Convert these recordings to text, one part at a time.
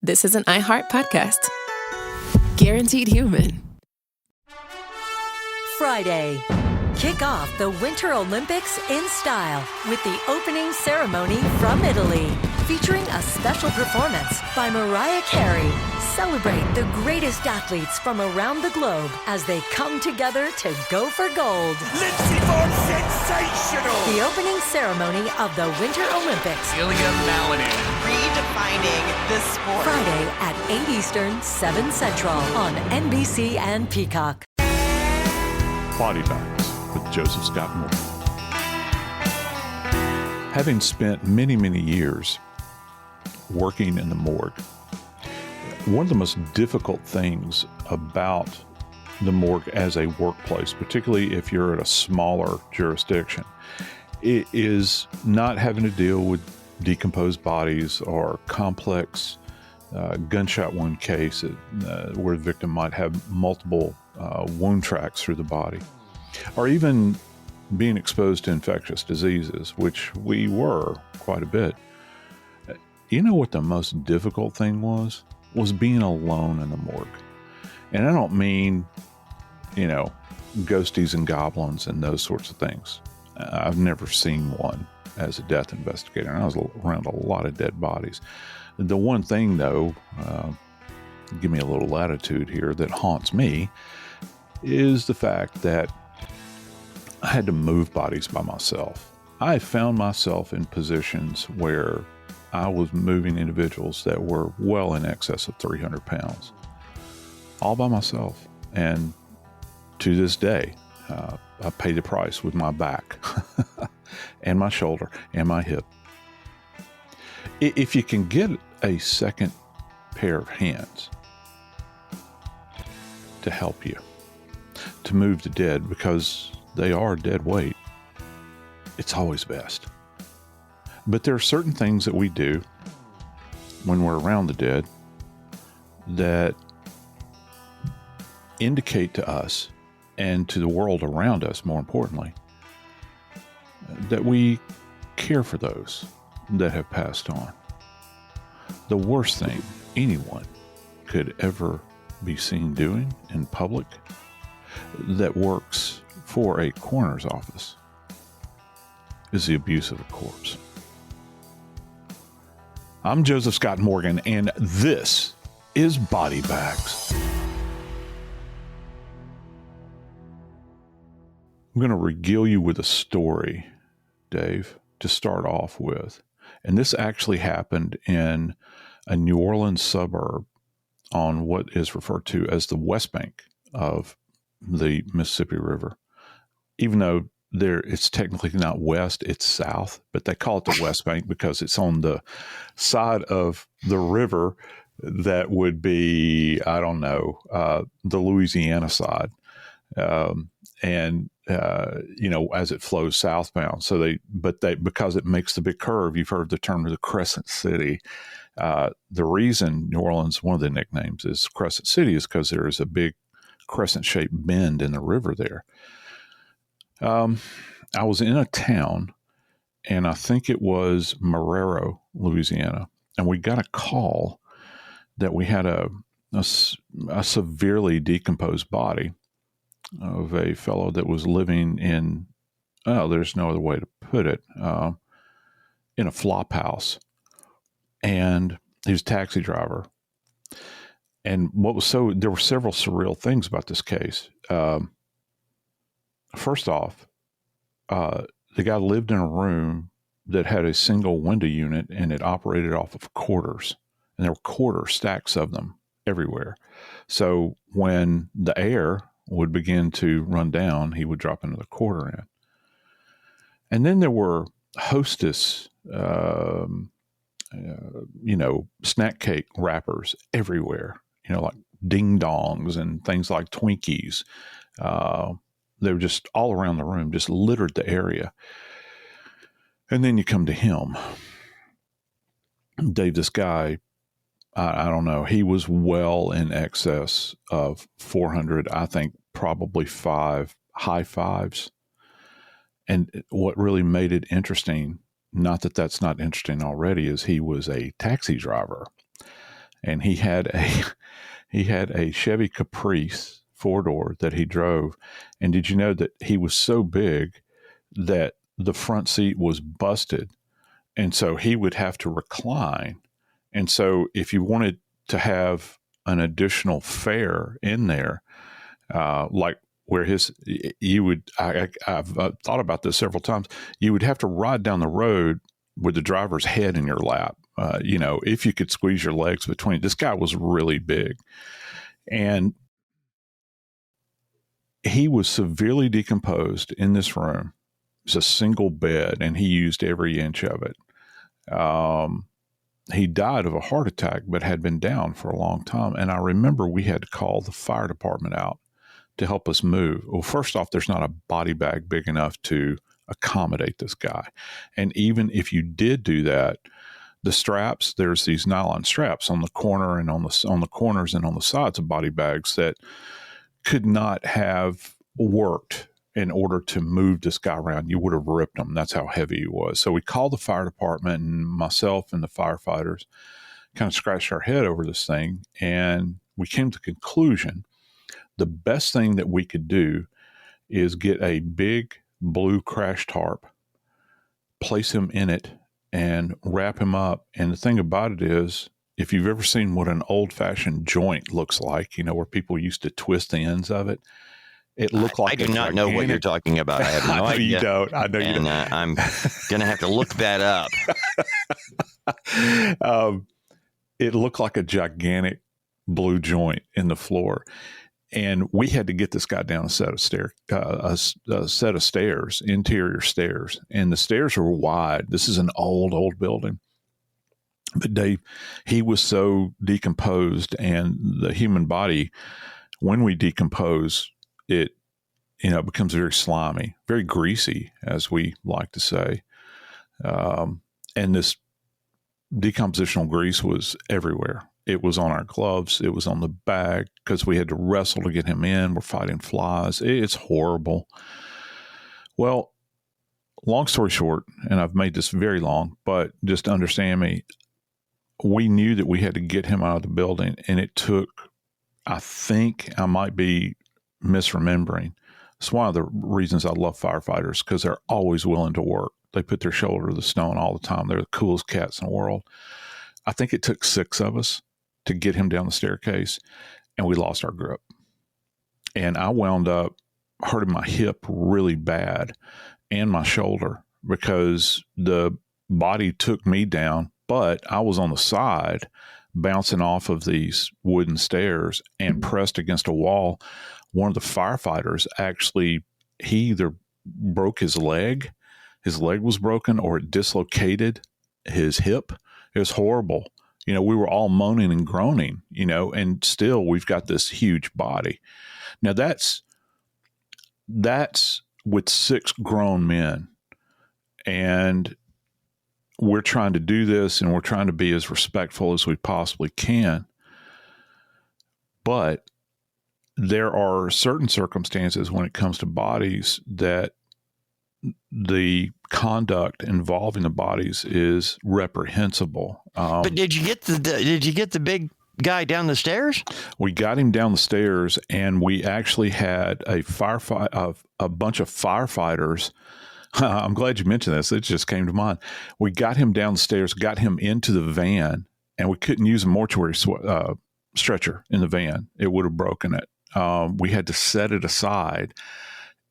This is an iHeart podcast. Guaranteed human. Friday. Kick off the Winter Olympics in style with the opening ceremony from Italy, featuring a special performance by Mariah Carey. Celebrate the greatest athletes from around the globe as they come together to go for gold. Lindsey Vonn, sensational! The opening ceremony of the Winter Olympics. Ilya Malinin. Redefining the sport. Friday at 8 Eastern, 7 Central on NBC and Peacock. Body Bags with Joseph Scott Moore. Having spent many, many years working in the morgue, one of the most difficult things about the morgue as a workplace, particularly if you're at a smaller jurisdiction, it is not having to deal with decomposed bodies or complex gunshot wound case where the victim might have multiple wound tracks through the body, or even being exposed to infectious diseases, which we were quite a bit. You know what the most difficult thing was being alone in the morgue. And I don't mean, ghosties and goblins and those sorts of things. I've never seen one as a death investigator, and I was around a lot of dead bodies. The one thing, though, give me a little latitude here, that haunts me is the fact that I had to move bodies by myself. I found myself in positions where I was moving individuals that were well in excess of 300 pounds, all by myself. And to this day, I pay the price with my back and my shoulder and my hip. If you can get a second pair of hands to help you to move the dead, because they are dead weight, it's always best. But there are certain things that we do when we're around the dead that indicate to us and to the world around us, more importantly, that we care for those that have passed on. The worst thing anyone could ever be seen doing in public that works for a coroner's office is the abuse of a corpse. I'm Joseph Scott Morgan, and this is Body Bags. I'm going to regale you with a story, Dave, to start off with. And this actually happened in a New Orleans suburb on what is referred to as the West Bank of the Mississippi River. Even though it's technically not west, it's south, but they call it the West Bank because it's on the side of the river that would be, the Louisiana side. As it flows southbound. Because it makes the big curve, you've heard the term of the Crescent City. The reason New Orleans, one of the nicknames is Crescent City, is because there is a big crescent-shaped bend in the river there. I was in a town, and I think it was Marrero, Louisiana, and we got a call that we had a severely decomposed body of a fellow that was living in, there's no other way to put it, in a flop house. And he was a taxi driver. And there were several surreal things about this case. First off, the guy lived in a room that had a single window unit, and it operated off of quarters. And there were quarter stacks of them everywhere. So when the air would begin to run down, he would drop into the quarter in. And then there were hostess, snack cake wrappers everywhere, like ding dongs and things like Twinkies. They were just all around the room, just littered the area. And then you come to him. Dave, this guy, I don't know, he was well in excess of 400, I think probably high fives. And what really made it interesting, not that that's not interesting already, is he was a taxi driver. and he had a Chevy Caprice 4-door that he drove. And did you know that he was so big that the front seat was busted, and so he would have to recline. And so if you wanted to have an additional fare in there, like where I've thought about this several times, you would have to ride down the road with the driver's head in your lap, if you could squeeze your legs between. This guy was really big, and he was severely decomposed in this room. It's a single bed, and he used every inch of it. He died of a heart attack, but had been down for a long time. And I remember we had to call the fire department out to help us move. Well, first off, there's not a body bag big enough to accommodate this guy. And even if you did do that, the straps, there's these nylon straps on the corner and on the corners and on the sides of body bags that could not have worked in order to move this guy around. You would have ripped him. That's how heavy he was. So we called the fire department, and myself and the firefighters kind of scratched our head over this thing. And we came to the conclusion the best thing that we could do is get a big blue crash tarp, place him in it, and wrap him up. And the thing about it is, if you've ever seen what an old-fashioned joint looks like, where people used to twist the ends of it, it looked like I do not know what you're talking about. I have no idea. You don't. I know you don't. I'm going to have to look that up. It looked like a gigantic blue joint in the floor. And we had to get this guy down a set of stairs, interior stairs. And the stairs were wide. This is an old building. But Dave, he was so decomposed, and the human body, when we decompose, it becomes very slimy, very greasy, as we like to say. And this decompositional grease was everywhere. It was on our gloves. It was on the bag because we had to wrestle to get him in. We're fighting flies. It's horrible. Well, long story short, and I've made this very long, but just understand me, we knew that we had to get him out of the building, and it took, I think I might be misremembering. It's one of the reasons I love firefighters, because they're always willing to work. They put their shoulder to the stone all the time. They're the coolest cats in the world. I think it took 6 of us to get him down the staircase, and we lost our grip. And I wound up hurting my hip really bad and my shoulder because the body took me down, but I was on the side bouncing off of these wooden stairs and pressed against a wall. One of the firefighters actually, he either broke his leg was broken, or it dislocated his hip. It was horrible. We were all moaning and groaning, and still we've got this huge body. Now that's with 6 grown men, and we're trying to do this, and we're trying to be as respectful as we possibly can. But there are certain circumstances when it comes to bodies that the conduct involving the bodies is reprehensible. But did you get the big guy down the stairs? We got him down the stairs, and we actually had a bunch of firefighters. I'm glad you mentioned this. It just came to mind. We got him down the stairs, got him into the van, and we couldn't use a mortuary stretcher in the van. It would have broken it. We had to set it aside,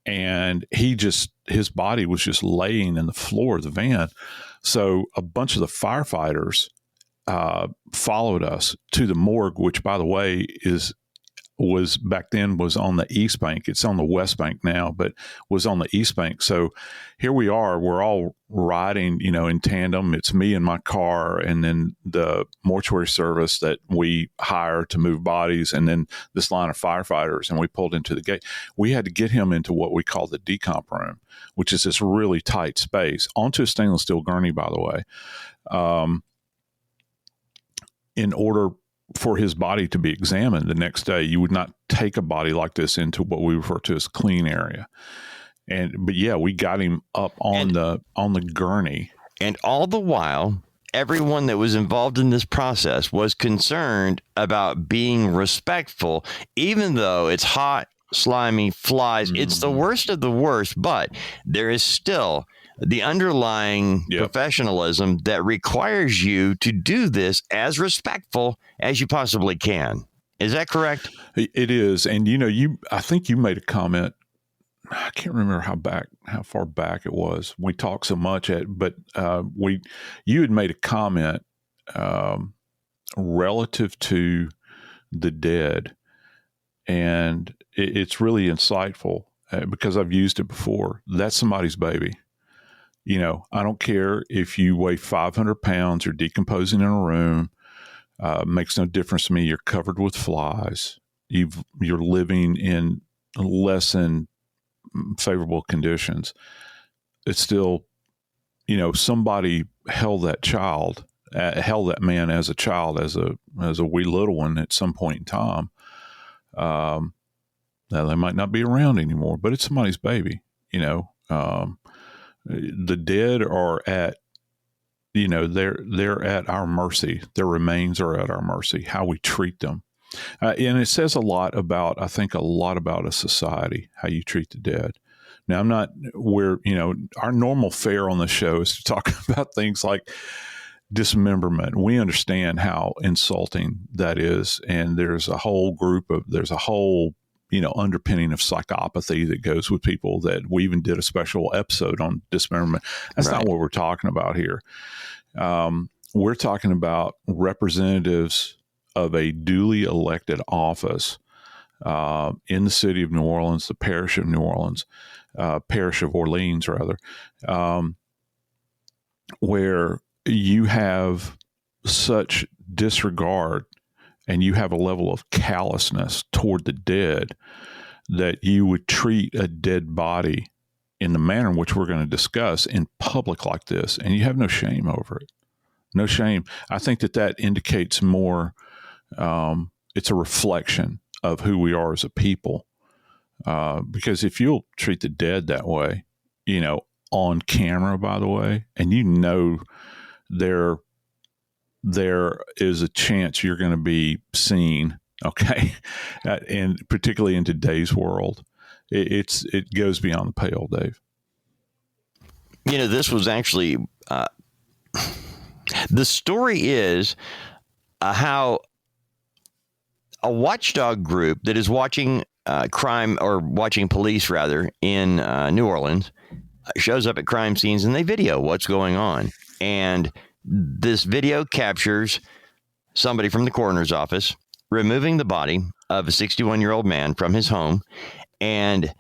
and his body was just laying in the floor of the van. So a bunch of the firefighters followed us to the morgue, which, by the way, was back then was on the East Bank. It's on the West Bank now, but was on the East Bank. So here we are, we're all riding, in tandem. It's me in my car, and then the mortuary service that we hire to move bodies, and then this line of firefighters, and we pulled into the gate. We had to get him into what we call the decomp room, which is this really tight space, onto a stainless steel gurney, by the way, in order for his body to be examined the next day. You would not take a body like this into what we refer to as clean area. But yeah, we got him up on the gurney. And all the while, everyone that was involved in this process was concerned about being respectful, even though it's hot, slimy, flies. It's the worst of the worst, but there is still the underlying professionalism that requires you to do this as respectful as you possibly can. Is that correct? It is. And, I think you made a comment. I can't remember how far back it was. We talked so much but you had made a comment relative to the dead, and it's really insightful because I've used it before. That's somebody's baby. I don't care if you weigh 500 pounds, you're decomposing in a room, makes no difference to me. You're covered with flies. You're living in less than favorable conditions. It's still, somebody held that man as a child, as a wee little one at some point in time. Now they might not be around anymore, but it's somebody's baby. The dead are at, they're at our mercy. Their remains are at our mercy, how we treat them. And it says a lot about a society, how you treat the dead. Now, our normal fare on the show is to talk about things like dismemberment. We understand how insulting that is. And there's a whole underpinning of psychopathy that goes with people that we even did a special episode on dismemberment. That's not what we're talking about here. We're talking about representatives of a duly elected office in the city of New Orleans, the parish of New Orleans, parish of Orleans, rather, where you have such disregard and you have a level of callousness toward the dead that you would treat a dead body in the manner in which we're going to discuss in public like this, and you have no shame over it. No shame. I think that indicates more, it's a reflection of who we are as a people. Because if you'll treat the dead that way, on camera, by the way, and there is a chance you're going to be seen, okay? And particularly in today's world, it goes beyond the pale, Dave. This was actually, the story is how a watchdog group that is watching crime, or watching police rather, in New Orleans shows up at crime scenes and they video what's going on. And this video captures somebody from the coroner's office removing the body of a 61-year-old man from his home. And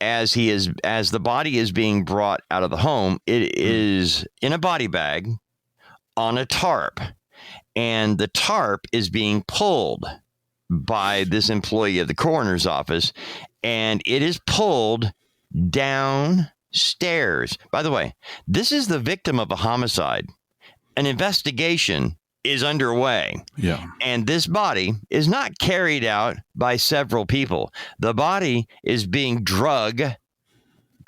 as the body is being brought out of the home, it is in a body bag on a tarp. And the tarp is being pulled by this employee of the coroner's office, and it is pulled downstairs. By the way, this is the victim of a homicide. An investigation is underway. Yeah. And this body is not carried out by several people. The body is being drug.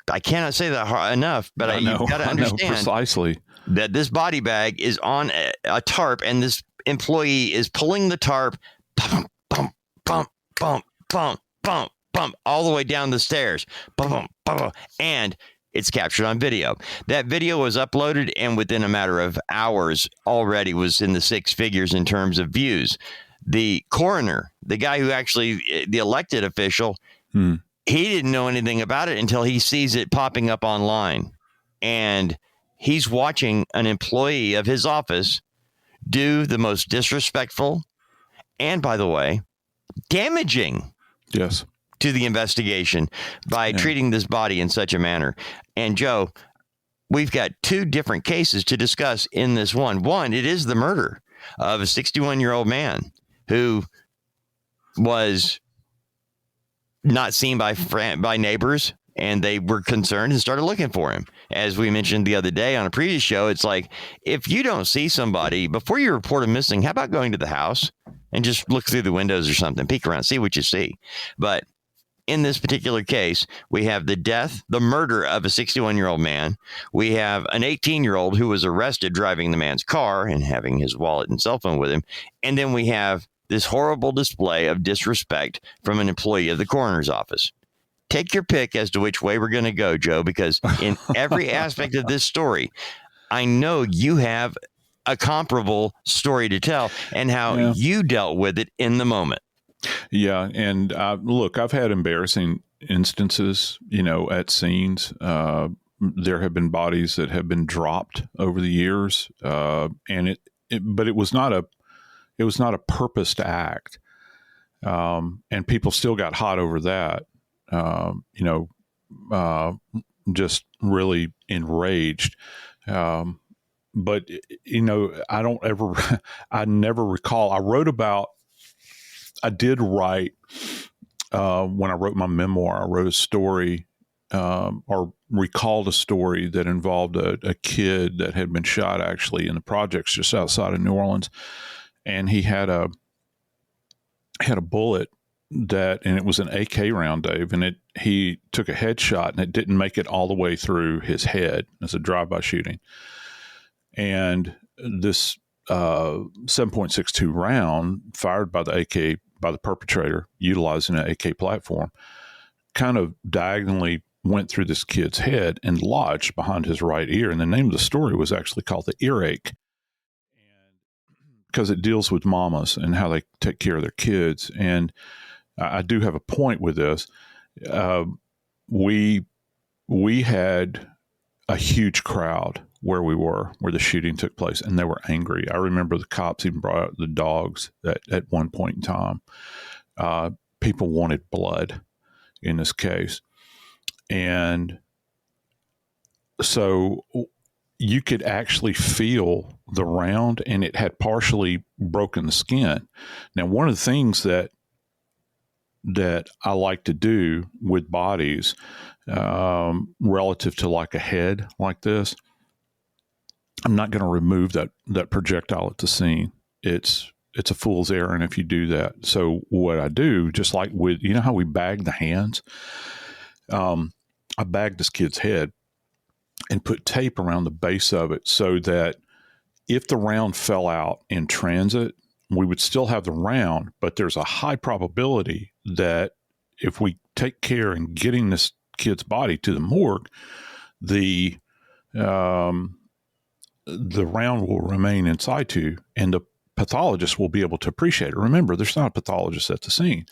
I cannot say that enough, but you've got to understand precisely that this body bag is on a tarp, and this employee is pulling the tarp, bump, bump, bump, bump, bump, bump, bump, all the way down the stairs, bump, bump, and it's captured on video. That video was uploaded, and within a matter of hours already was in the six figures in terms of views. The coroner, the guy who actually, the elected official, he didn't know anything about it until he sees it popping up online. And he's watching an employee of his office do the most disrespectful and, by the way, damaging to the investigation by treating this body in such a manner. And Joe, we've got two different cases to discuss in this one. One, it is the murder of a 61-year-old man who was not seen by neighbors, and they were concerned and started looking for him. As we mentioned the other day on a previous show, it's like, if you don't see somebody, before you report them missing, how about going to the house and just look through the windows or something, peek around, see what you see. But in this particular case, we have the murder of a 61-year-old man. We have an 18-year-old who was arrested driving the man's car and having his wallet and cell phone with him. And then we have this horrible display of disrespect from an employee of the coroner's office. Take your pick as to which way we're going to go, Joe, because in every aspect of this story, I know you have a comparable story to tell and how you dealt with it in the moment. Yeah. And look, I've had embarrassing instances, at scenes. There have been bodies that have been dropped over the years. But it was not a purposed act. And people still got hot over that, just really enraged. But, I never recall. I did write, when I wrote my memoir, I wrote a story, or recalled a story that involved a kid that had been shot actually in the projects just outside of New Orleans. And he had a bullet and it was an AK round, Dave, and he took a headshot and it didn't make it all the way through his head as a drive-by shooting. And this 7.62 round fired by the AK, by the perpetrator, utilizing an AK platform, kind of diagonally went through this kid's head and lodged behind his right ear. And the name of the story was actually called The Earache, because it deals with mamas and how they take care of their kids. And I do have a point with this. We had a huge crowd where the shooting took place, and they were angry. I remember the cops even brought out the dogs at one point in time. People wanted blood in this case. And so you could actually feel the round, and it had partially broken the skin. Now, one of the things that I like to do with bodies, relative to like a head like this, I'm not going to remove that projectile at the scene. It's a fool's errand if you do that. So what I do, just like with, how we bag the hands, I bagged this kid's head and put tape around the base of it so that if the round fell out in transit, we would still have the round, but there's a high probability that if we take care in getting this kid's body to the morgue, the round will remain in situ, and the pathologist will be able to appreciate it. Remember, there's not a pathologist at the scene.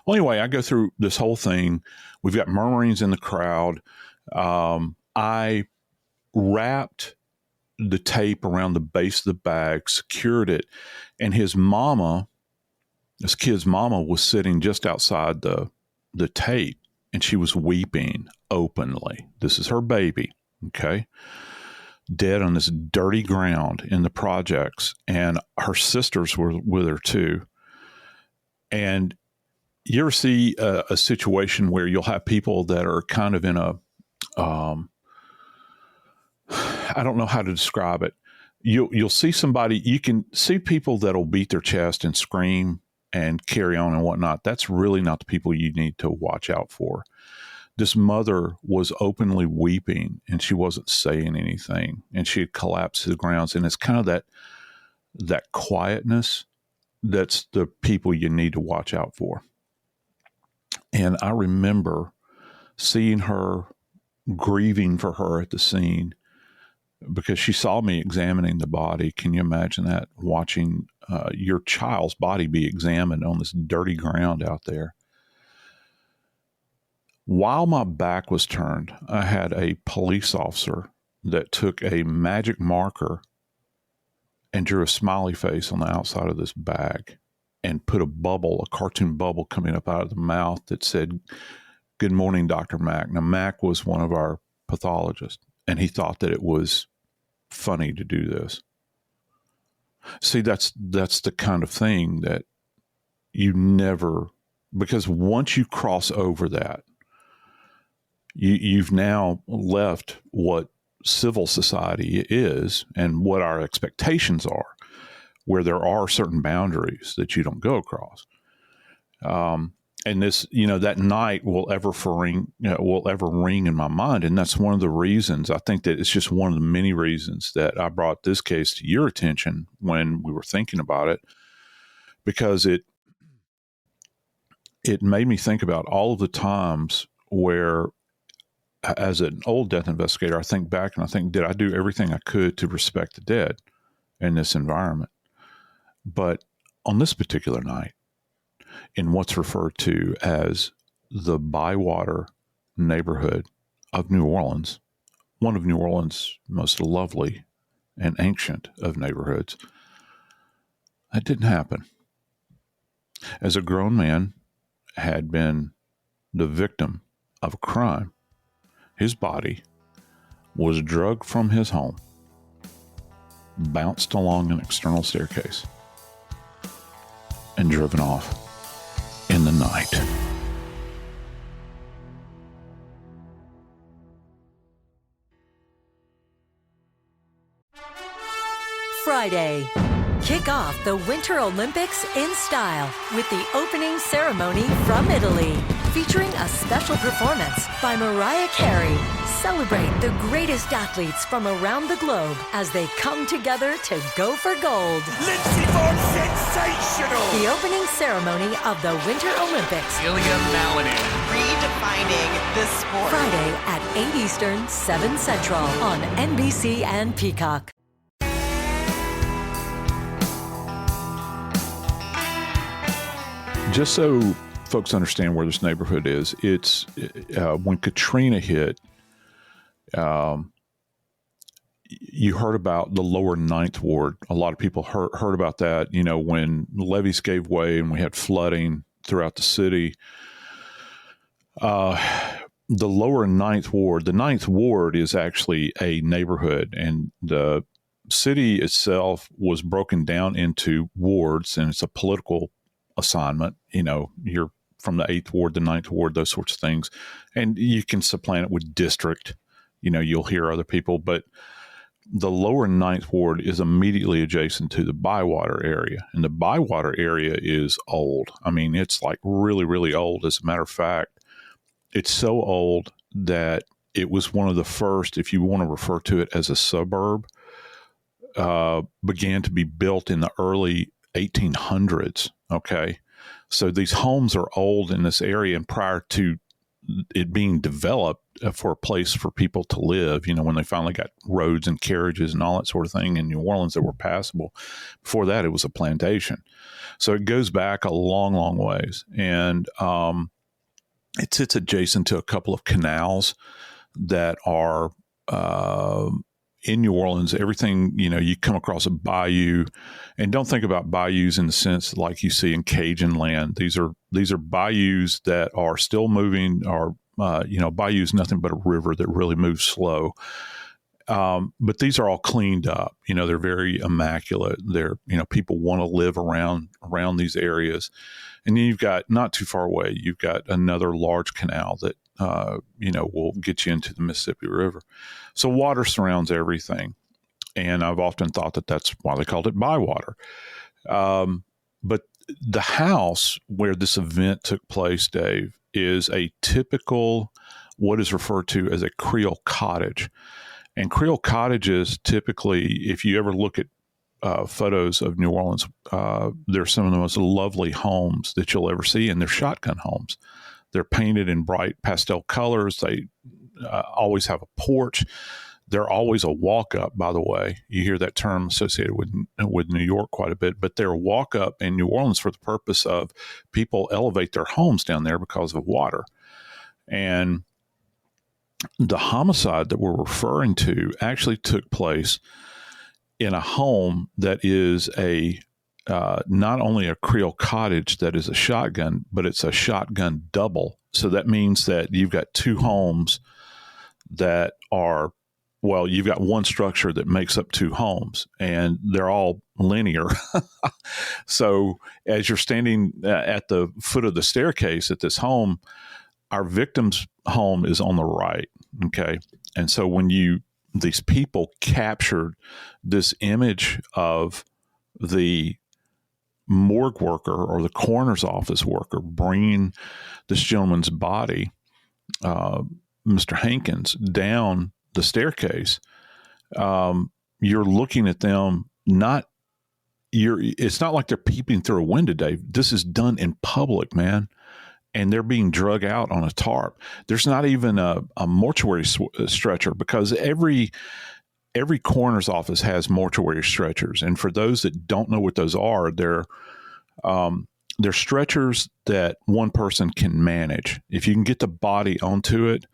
Well, anyway, I go through this whole thing. We've got murmurings in the crowd. I wrapped the tape around the base of the bag, secured it, and this kid's mama was sitting just outside the tape, and she was weeping openly. This is her baby, okay? Dead on this dirty ground in the projects, and her sisters were with her too. And you ever see a situation where you'll have people that are kind of in a, I don't know how to describe it. You'll see somebody, you can see people that'll beat their chest and scream and carry on and whatnot. That's really not the people you need to watch out for. This mother was openly weeping, and she wasn't saying anything, and she had collapsed to the ground. And it's kind of that quietness that's the people you need to watch out for. And I remember seeing her, grieving for her at the scene, because she saw me examining the body. Can you imagine that? Watching your child's body be examined on this dirty ground out there. While my back was turned, I had a police officer that took a magic marker and drew a smiley face on the outside of this bag and put a cartoon bubble coming up out of the mouth that said, "Good morning, Dr. Mack." Now, Mack was one of our pathologists, and he thought that it was funny to do this. See, that's the kind of thing that you never, because once you cross over that, you've now left what civil society is and what our expectations are, where there are certain boundaries that you don't go across. and this, that night will ever ring in my mind. And that's one of the reasons, I think that it's just one of the many reasons that I brought this case to your attention when we were thinking about it, because it made me think about all of the times where, as an old death investigator, I think back and I think, did I do everything I could to respect the dead in this environment? But on this particular night, in what's referred to as the Bywater neighborhood of New Orleans, one of New Orleans' most lovely and ancient of neighborhoods, that didn't happen. As a grown man had been the victim of a crime, his body was dragged from his home, bounced along an external staircase, and driven off in the night. Friday. Kick off the Winter Olympics in style with the opening ceremony from Italy, featuring a special performance by Mariah Carey. Celebrate the greatest athletes from around the globe as they come together to go for gold. Lindsey Vonn, sensational! The opening ceremony of the Winter Olympics. Ilya Malinin. Redefining this sport. Friday at 8 Eastern, 7 Central on NBC and Peacock. Just so folks understand where this neighborhood is, it's when Katrina hit, you heard about the lower Ninth Ward. A lot of people heard about that, when levees gave way and we had flooding throughout the city. The lower Ninth Ward, the Ninth Ward is actually a neighborhood, and the city itself was broken down into wards, and it's a political assignment. You're from the 8th Ward, the 9th Ward, those sorts of things. And you can supplant it with district. You'll hear other people, but the lower 9th Ward is immediately adjacent to the Bywater area. And the Bywater area is old. I mean, it's like really, really old. As a matter of fact, it's so old that it was one of the first, if you want to refer to it as a suburb, began to be built in the early 1800s. Okay. So these homes are old in this area, and prior to it being developed for a place for people to live, when they finally got roads and carriages and all that sort of thing in New Orleans that were passable, before that, it was a plantation. So it goes back a long, long ways. And it sits adjacent to a couple of canals that are, in New Orleans. Everything, you come across a bayou, and don't think about bayous in the sense like you see in Cajun land. These are bayous that are still moving, or, bayou is nothing but a river that really moves slow. But these are all cleaned up. They're very immaculate. They're, people want to live around these areas. And then you've got, not too far away, you've got another large canal that, will get you into the Mississippi River. So water surrounds everything. And I've often thought that that's why they called it Bywater. But the house where this event took place, Dave, is a typical, what is referred to as a Creole cottage. And Creole cottages, typically, if you ever look at photos of New Orleans, they're some of the most lovely homes that you'll ever see, and they're shotgun homes. They're painted in bright pastel colors. They always have a porch. They're always a walk-up, by the way. You hear that term associated with New York quite a bit, but they're a walk-up in New Orleans for the purpose of people elevate their homes down there because of water. And the homicide that we're referring to actually took place in a home that is not only a Creole cottage that is a shotgun, but it's a shotgun double. So that means that you've got two homes that are, well, you've got one structure that makes up two homes, and they're all linear. So as you're standing at the foot of the staircase at this home, our victim's home is on the right. Okay. And so when these people captured this image of the morgue worker or the coroner's office worker bringing this gentleman's body, Mr. Hankins, down the staircase, you're looking at them, it's not like they're peeping through a window, Dave. This is done in public, man. And they're being drug out on a tarp. There's not even a mortuary stretcher, because every coroner's office has mortuary stretchers. And for those that don't know what those are, they're stretchers that one person can manage. If you can get the body onto it,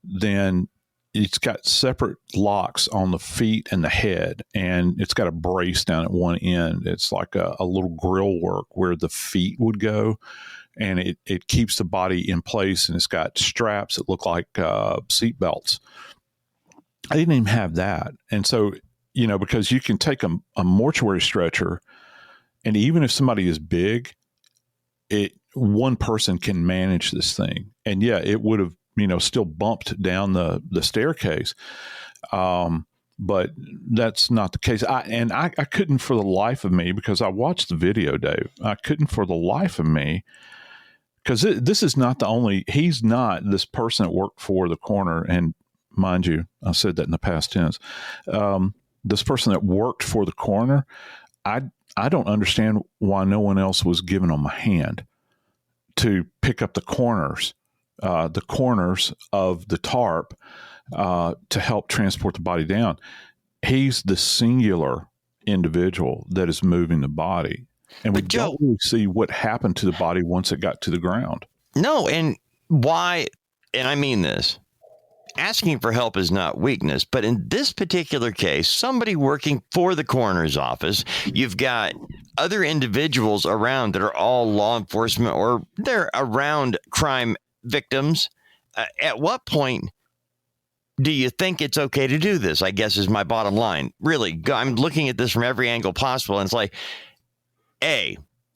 then it's got separate locks on the feet and the head, and it's got a brace down at one end. It's like a little grill work where the feet would go, and it keeps the body in place, and it's got straps that look like seat belts. I didn't even have that. And so, because you can take a mortuary stretcher, and even if somebody is big, one person can manage this thing. And yeah, it would have, still bumped down the staircase. But that's not the case. I couldn't for the life of me, because I watched the video, Dave. I couldn't for the life of me, because this is not he's not this person that worked for the coroner. And mind you, I said that in the past tense. This person that worked for the coroner, I don't understand why no one else was giving him a hand to pick up the corners of the tarp to help transport the body down. He's the singular individual that is moving the body. And we don't really see what happened to the body once it got to the ground. No, and why, and I mean this, asking for help is not weakness, but in this particular case, somebody working for the coroner's office, you've got other individuals around that are all law enforcement or they're around crime victims. At what point do you think it's okay to do this? I guess is my bottom line. Really, I'm looking at this from every angle possible. And it's like,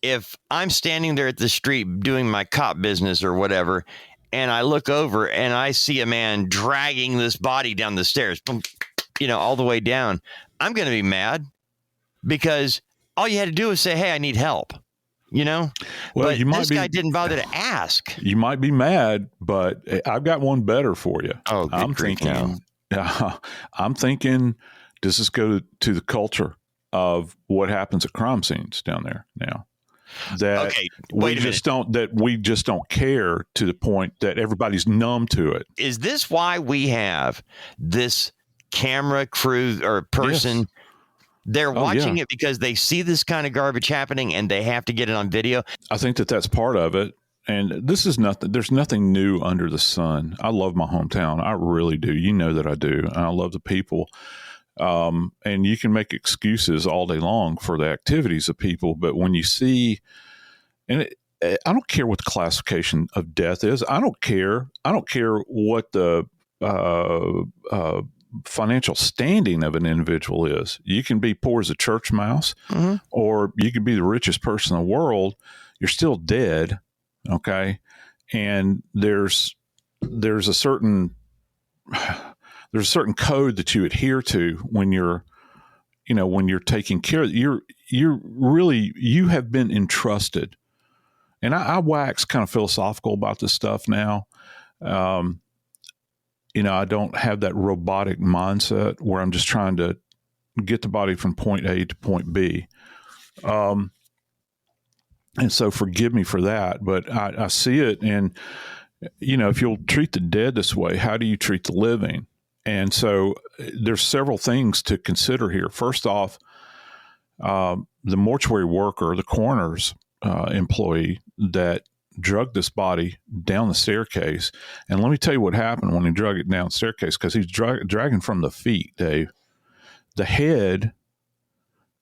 if I'm standing there at the street doing my cop business or whatever, and I look over and I see a man dragging this body down the stairs, all the way down, I'm going to be mad, because all you had to do was say, hey, I need help, Well, but this guy didn't bother to ask. You might be mad, but I've got one better for you. Oh, I'm thinking, does this go to the culture of what happens at crime scenes down there now? That we just don't care to the point that everybody's numb to it. Is this why we have this camera crew or person? Yes. They're watching it because they see this kind of garbage happening and they have to get it on video. I think that's part of it. And this is nothing. There's nothing new under the sun. I love my hometown. I really do. You know that I do. And I love the people. And you can make excuses all day long for the activities of people, but when you see, I don't care what the classification of death is. I don't care what the financial standing of an individual is. You can be poor as a church mouse, or you can be the richest person in the world. You're still dead. Okay. And there's a certain code that you adhere to when you're taking care of you have been entrusted. And I wax kind of philosophical about this stuff now. I don't have that robotic mindset where I'm just trying to get the body from point A to point B. And so forgive me for that, but I see it. And, if you'll treat the dead this way, how do you treat the living? And so there's several things to consider here. First off, the mortuary worker, the coroner's employee that drugged this body down the staircase. And let me tell you what happened when he drug it down the staircase, because he's dragging from the feet, Dave. The head,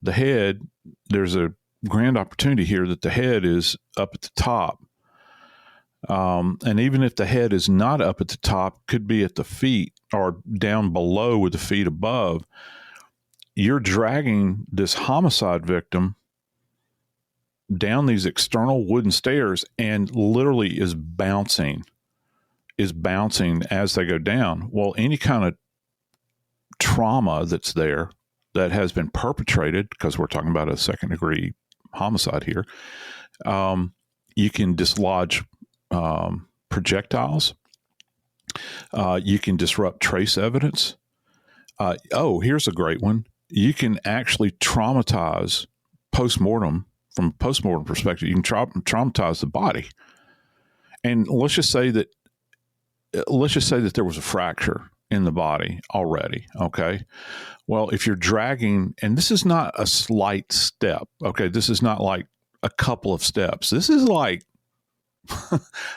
there's a grand opportunity here that the head is up at the top. And even if the head is not up at the top, could be at the feet or down below with the feet above, you're dragging this homicide victim down these external wooden stairs and literally is bouncing as they go down. Well, any kind of trauma that's there that has been perpetrated, because we're talking about a second degree homicide here. You can dislodge projectiles. You can disrupt trace evidence. Here's a great one. You can actually traumatize postmortem. From a postmortem perspective, you can traumatize the body. And let's just say that there was a fracture in the body already. Okay. Well, if you're dragging, and this is not a slight step. Okay. This is not like a couple of steps. This is like,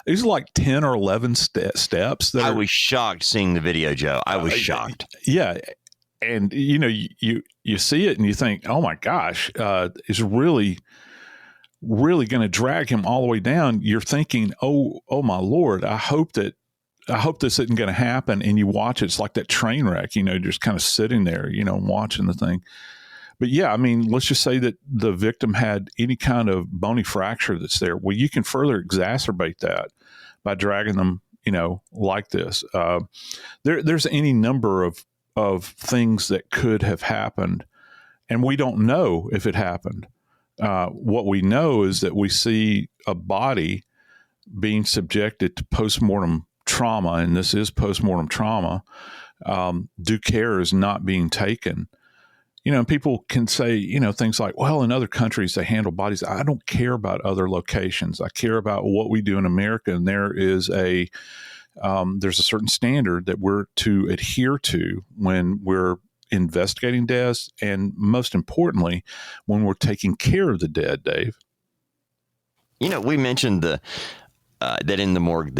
these are like 10 or 11 steps. I was shocked seeing the video, Joe. I was shocked. Yeah. And you see it and you think, oh my gosh, it's really going to drag him all the way down. You're thinking, oh my Lord, I hope this isn't going to happen. And you watch it, it's like that train wreck, just kind of sitting there, watching the thing. But yeah, I mean, let's just say that the victim had any kind of bony fracture that's there. Well, you can further exacerbate that by dragging them, like this. There's any number of things that could have happened, and we don't know if it happened. What we know is that we see a body being subjected to postmortem trauma, and this is postmortem trauma. Due care is not being taken. People can say, things like, well, in other countries, they handle bodies. I don't care about other locations. I care about what we do in America. And there's a certain standard that we're to adhere to when we're investigating deaths. And most importantly, when we're taking care of the dead, Dave. We mentioned that in the morgue,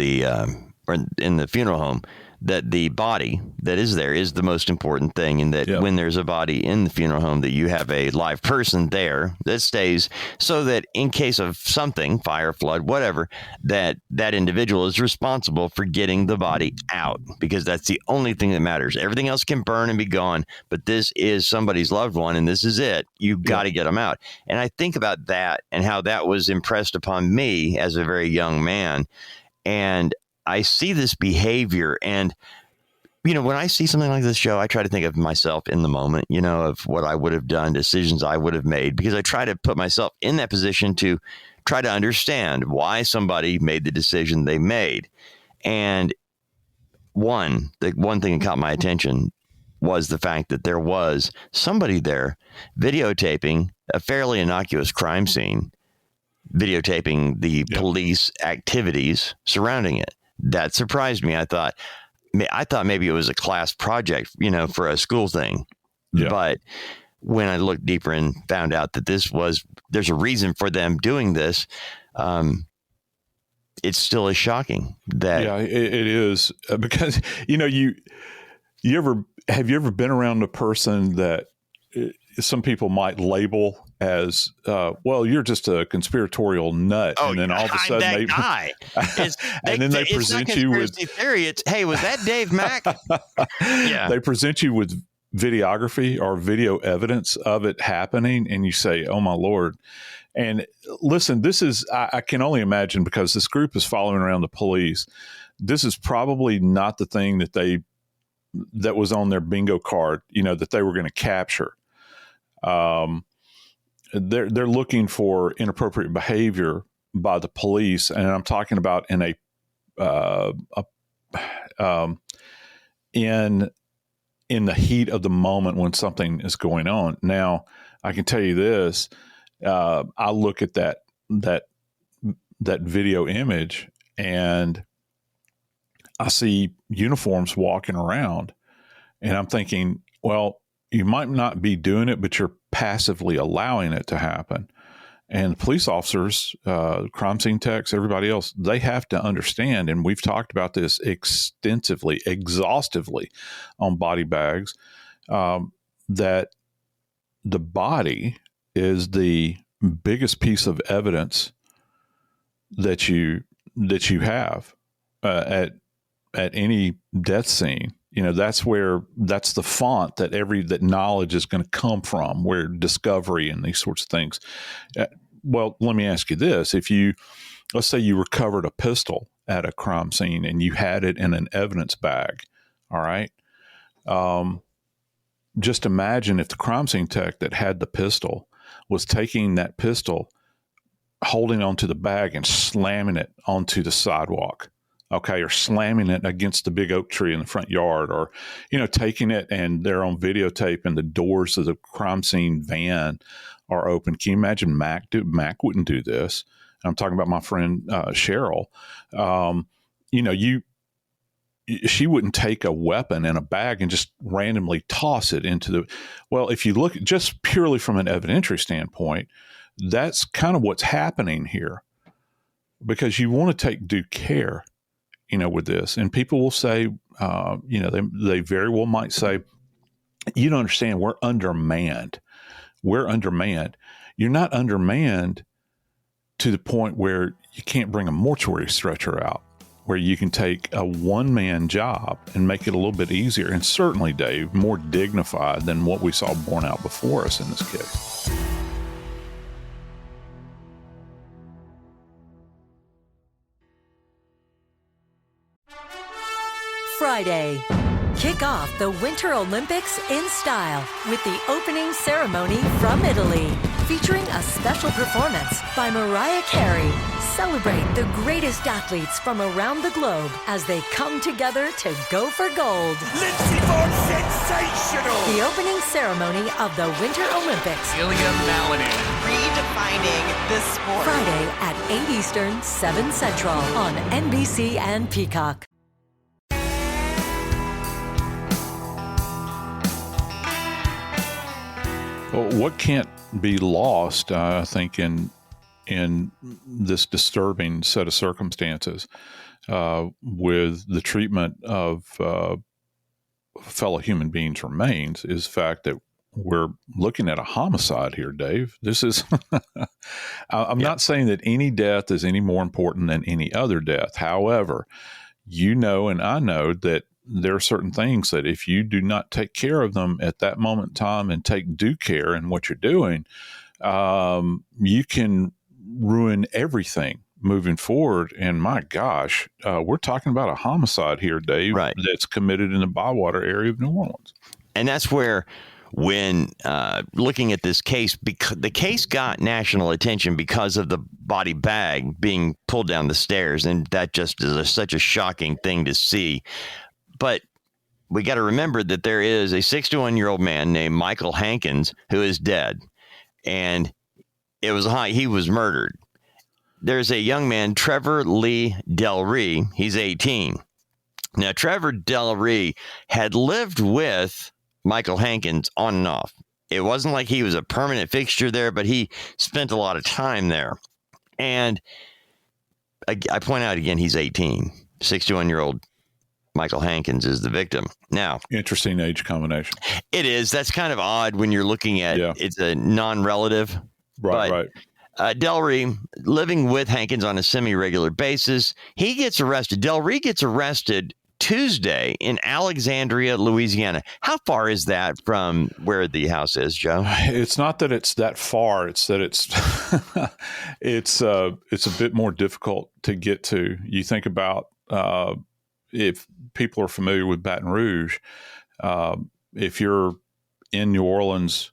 or in the funeral home, that the body that is there is the most important thing, and that when there's a body in the funeral home, that you have a live person there that stays, so that in case of something, fire, flood, whatever, that individual is responsible for getting the body out, because that's the only thing that matters. Everything else can burn and be gone, but this is somebody's loved one, and this is it. You've got to get them out. And I think about that and how that was impressed upon me as a very young man. And I see this behavior, and, when I see something like this, Joe, I try to think of myself in the moment, of what I would have done, decisions I would have made, because I try to put myself in that position to try to understand why somebody made the decision they made. And the one thing that caught my attention was the fact that there was somebody there videotaping a fairly innocuous crime scene, videotaping the police activities surrounding it. That surprised me. I thought maybe it was a class project, for a school thing. Yeah. But when I looked deeper and found out that there's a reason for them doing this, it still is shocking that. Yeah, it is, because, have you ever been around a person that some people might label as, well, you're just a conspiratorial nut. Oh, and then all of a sudden they present you with theory. It's, hey, was that Dave Mack? Yeah. They present you with videography or video evidence of it happening. And you say, oh my Lord. And listen, this is, I can only imagine, because this group is following around the police. This is probably not the thing that was on their bingo card, that they were going to capture. They're looking for inappropriate behavior by the police, and I'm talking about in in the heat of the moment when something is going on. Now, I can tell you this: I look at that video image, and I see uniforms walking around, and I'm thinking, well, you might not be doing it, but you're passively allowing it to happen. And police officers, crime scene techs, everybody else, they have to understand, and we've talked about this extensively, exhaustively on body bags, that the body is the biggest piece of evidence that you have at any death scene. That's the font that knowledge is going to come from, where discovery and these sorts of things. Well, let me ask you this. Let's say you recovered a pistol at a crime scene and you had it in an evidence bag. All right. Just imagine if the crime scene tech that had the pistol was taking that pistol, holding onto the bag and slamming it onto the sidewalk. Okay, or slamming it against the big oak tree in the front yard, or, taking it and they're on videotape and the doors of the crime scene van are open. Can you imagine Mac? Mac wouldn't do this. I'm talking about my friend Cheryl. She wouldn't take a weapon in a bag and just randomly toss it into the. Well, if you look just purely from an evidentiary standpoint, that's kind of what's happening here, because you want to take due care, with this. And people will say, they very well might say, you don't understand, we're undermanned. We're undermanned. You're not undermanned to the point where you can't bring a mortuary stretcher out, where you can take a one-man job and make it a little bit easier. And certainly, Dave, more dignified than what we saw borne out before us in this case. Friday. Kick off the Winter Olympics in style with the opening ceremony from Italy, featuring a special performance by Mariah Carey. Celebrate the greatest athletes from around the globe as they come together to go for gold. Lindsey Vonn, sensational! The opening ceremony of the Winter Olympics. Ilya Malinin. Redefining this sport. Friday at 8 Eastern, 7 Central on NBC and Peacock. Well, what can't be lost, I think, in this disturbing set of circumstances with the treatment of fellow human beings remains is the fact that we're looking at a homicide here, Dave. This is, I'm not saying that any death is any more important than any other death. However, and I know that there are certain things that if you do not take care of them at that moment in time and take due care in what you're doing, you can ruin everything moving forward. And my gosh, we're talking about a homicide here, Dave, right, that's committed in the Bywater area of New Orleans. And that's where, when looking at this case, because the case got national attention because of the body bag being pulled down the stairs. And that just is such a shocking thing to see. But we got to remember that there is a 61-year-old man named Michael Hankins who is dead, and he was murdered. There's a young man, Trevor Lee Del Rey. He's 18. Now, Trevor Del Rey had lived with Michael Hankins on and off. It wasn't like he was a permanent fixture there, but he spent a lot of time there. And I point out again, he's 18. 61-year-old Michael Hankins is the victim. Now, interesting age combination. It is. That's kind of odd when you're looking at it's a non-relative. Right. Del Rey, living with Hankins on a semi-regular basis, he gets arrested. Del Rey gets arrested Tuesday in Alexandria, Louisiana. How far is that from where the house is, Joe? It's not that it's that far. It's that it's a bit more difficult to get to. You think about if people are familiar with Baton Rouge, if you're in New Orleans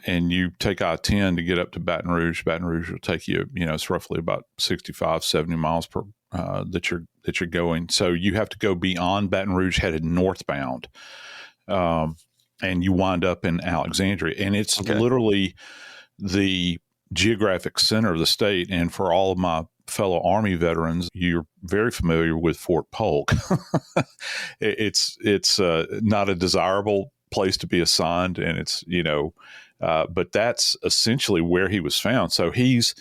and you take I-10 to get up to Baton Rouge will take you, it's roughly about 65, 70 miles per that you're going. So you have to go beyond Baton Rouge headed northbound, and you wind up in Alexandria. And it's literally the geographic center of the state. And for all of my fellow Army veterans, you're very familiar with Fort Polk. It's not a desirable place to be assigned, and it's but that's essentially where he was found. So he's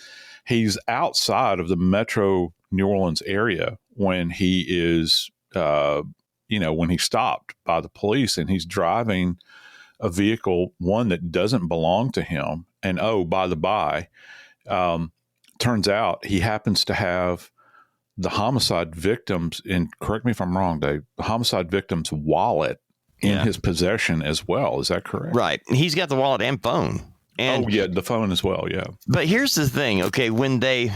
outside of the metro New Orleans area when he is when he's stopped by the police, and he's driving a vehicle, one that doesn't belong to him. And by the by, turns out he happens to have the homicide victims, and correct me if I'm wrong, Dave, the homicide victim's wallet in his possession as well. Is that correct? Right. He's got the wallet and phone. And, the phone as well. Yeah. But here's the thing. Okay. When they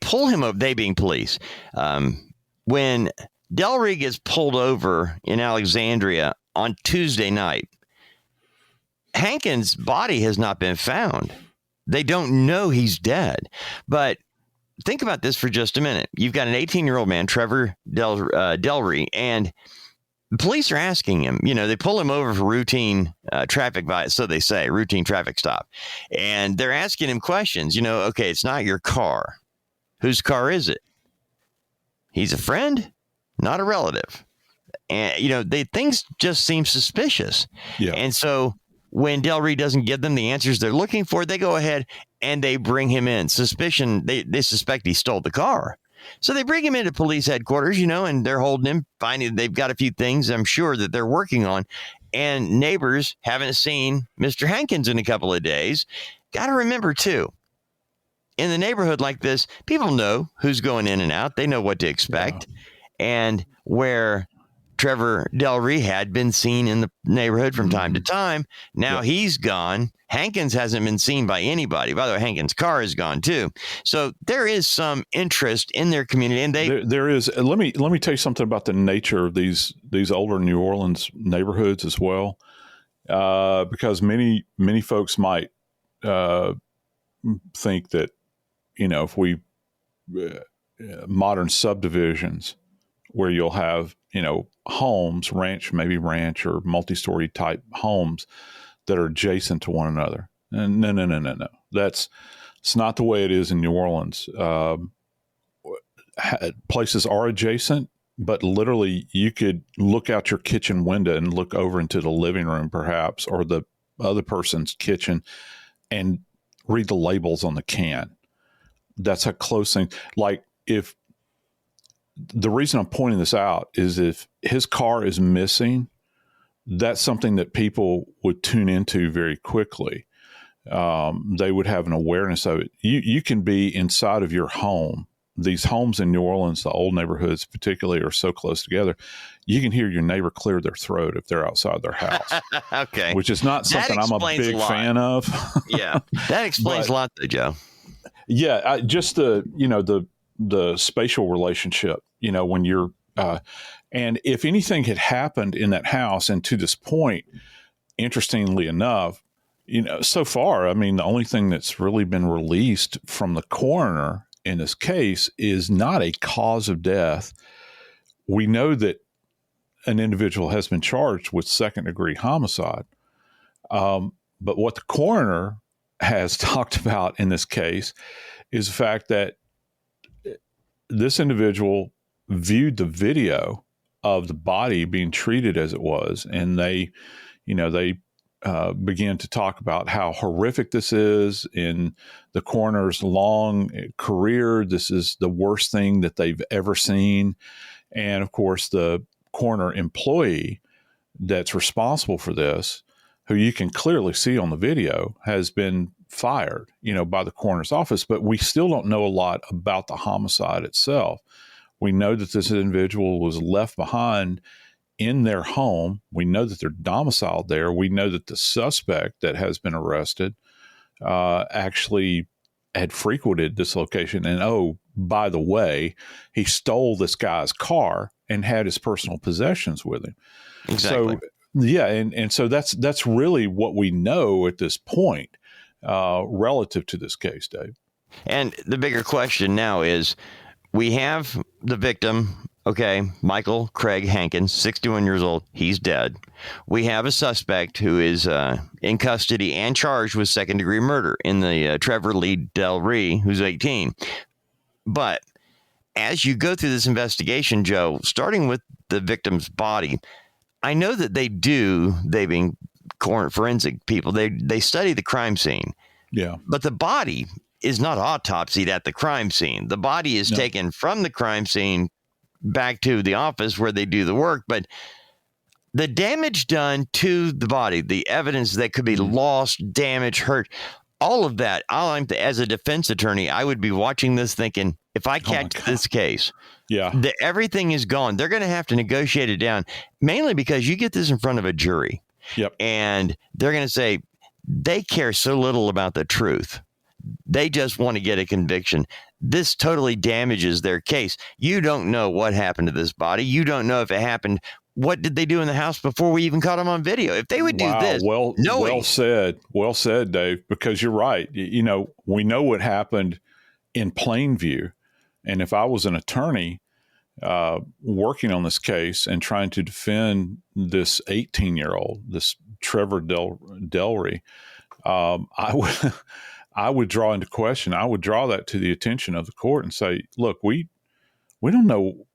pull him up, they being police, when Del Rey gets pulled over in Alexandria on Tuesday night, Hankins' body has not been found. They don't know he's dead. But think about this for just a minute. You've got an 18-year-old man, Trevor Delry, and the police are asking him, they pull him over for routine traffic, so they say, routine traffic stop. And they're asking him questions, okay, it's not your car. Whose car is it? He's a friend, not a relative. And, things just seem suspicious. Yeah. And so when Delry doesn't give them the answers they're looking for, they go ahead and they bring him in. Suspicion, they suspect he stole the car. So they bring him into police headquarters, and they're holding him, finding they've got a few things I'm sure that they're working on. And neighbors haven't seen Mr. Hankins in a couple of days. Got to remember, too, in the neighborhood like this, people know who's going in and out. They know what to expect. Yeah. And where Trevor Delry had been seen in the neighborhood from time to time, now he's gone. Hankins hasn't been seen by anybody. By the way, Hankins' car is gone too. So there is some interest in their community, and there is. Let me tell you something about the nature of these older New Orleans neighborhoods as well, because many folks might think that if we modern subdivisions where you'll have homes, ranch or multi-story type homes that are adjacent to one another. And no. It's not the way it is in New Orleans. Places are adjacent, but literally you could look out your kitchen window and look over into the living room perhaps, or the other person's kitchen, and read the labels on the can. That's a close thing. Like, if the reason I'm pointing this out is if his car is missing, that's something that people would tune into very quickly. They would have an awareness of it. You can be inside of your home. These homes in New Orleans, the old neighborhoods particularly, are so close together. You can hear your neighbor clear their throat if they're outside their house. Okay. Which is not something I'm a big fan of. Yeah. That explains a lot though, Joe. Yeah. Just the spatial relationship, when you're, and if anything had happened in that house, and to this point, interestingly enough, so far, I mean, the only thing that's really been released from the coroner in this case is not a cause of death. We know that an individual has been charged with second-degree homicide. But what the coroner has talked about in this case is the fact that this individual viewed the video of the body being treated as it was, and they began to talk about how horrific this is in the coroner's long career. This is the worst thing that they've ever seen. And of course, the coroner employee that's responsible for this, who you can clearly see on the video, has been fired, by the coroner's office. But we still don't know a lot about the homicide itself. We know that this individual was left behind in their home. We know that they're domiciled there. We know that the suspect that has been arrested actually had frequented this location. And, oh, by the way, he stole this guy's car and had his personal possessions with him. Exactly. So, yeah, and so that's really what we know at this point relative to this case, Dave. And the bigger question now is, we have the victim, okay, Michael Craig Hankins, 61 years old. He's dead. We have a suspect who is in custody and charged with second-degree murder in the Trevor Lee Delry, who's 18. But as you go through this investigation, Joe, starting with the victim's body, I know that they being forensic people, they study the crime scene. Yeah. But the body is not autopsied at the crime scene. The body is taken from the crime scene back to the office where they do the work. But the damage done to the body, the evidence that could be lost, damage, hurt, all of that, as a defense attorney, I would be watching this thinking, if I catch this case, everything is gone. They're going to have to negotiate it down, mainly because you get this in front of a jury. Yep. And they're going to say they care so little about the truth. They just want to get a conviction. This totally damages their case. You don't know what happened to this body. You don't know if it happened what did they do in the house before we even caught them on video? If they would do Wow, this, well said, Dave, because you're right. You know, we know what happened in plain view. And if I was an attorney working on this case and trying to defend this 18-year-old, this Trevor Delry, I would draw into question. I would draw that to the attention of the court and say, look, we don't know,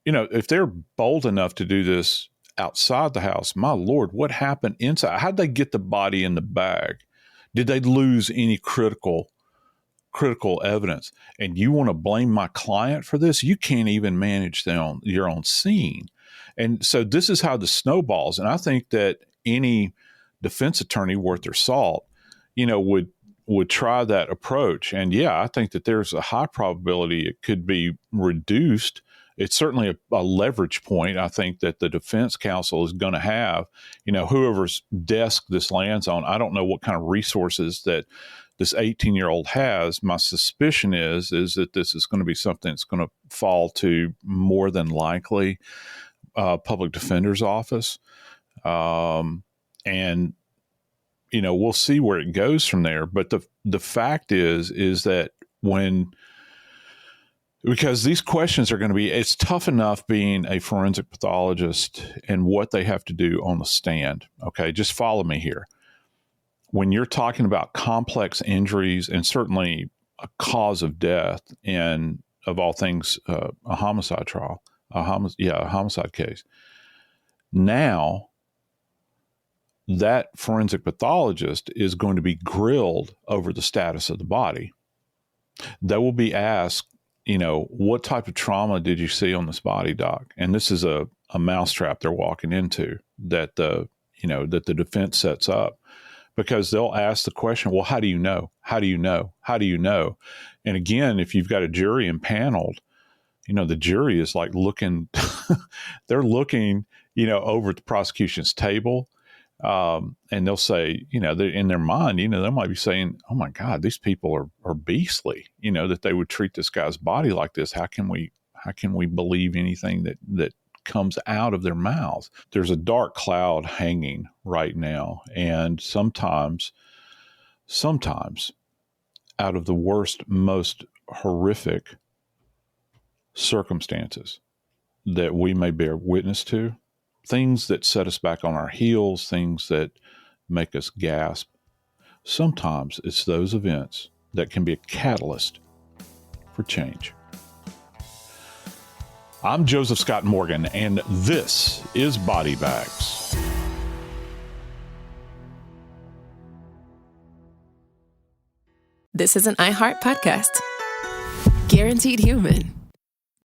you know, if they're bold enough to do this outside the house, my Lord, what happened inside? How'd they get the body in the bag? Did they lose any critical evidence? And you want to blame my client for this? You can't even manage your own scene. And so this is how the snowballs. And I think that any defense attorney worth their salt, you know, would try that approach. And yeah, I think that there's a high probability it could be reduced. It's certainly a leverage point, I think, that the defense counsel is going to have. You know, whoever's desk this lands on, I don't know what kind of resources that this 18-year-old has. My suspicion is that this is going to be something that's going to fall to more than likely public defender's office. And, you know, we'll see where it goes from there. But the fact is that because these questions are going to be, it's tough enough being a forensic pathologist and what they have to do on the stand. Okay, just follow me here. When you're talking about complex injuries and certainly a cause of death and, of all things, a homicide trial, a homicide case, now that forensic pathologist is going to be grilled over the status of the body. They will be asked, you know, what type of trauma did you see on this body, doc? And this is a mousetrap they're walking into that the defense sets up, because they'll ask the question, well, how do you know? How do you know? How do you know? And again, if you've got a jury impaneled, you know, the jury is like looking, they're looking, you know, over at the prosecution's table. And they'll say, you know, in their mind, you know, they might be saying, oh my God, these people are beastly, you know, that they would treat this guy's body like this. How can we believe anything that comes out of their mouths? There's a dark cloud hanging right now. And sometimes out of the worst, most horrific circumstances that we may bear witness to, things that set us back on our heels, things that make us gasp. Sometimes it's those events that can be a catalyst for change. I'm Joseph Scott Morgan, and this is Body Bags. This is an iHeart podcast. Guaranteed Human.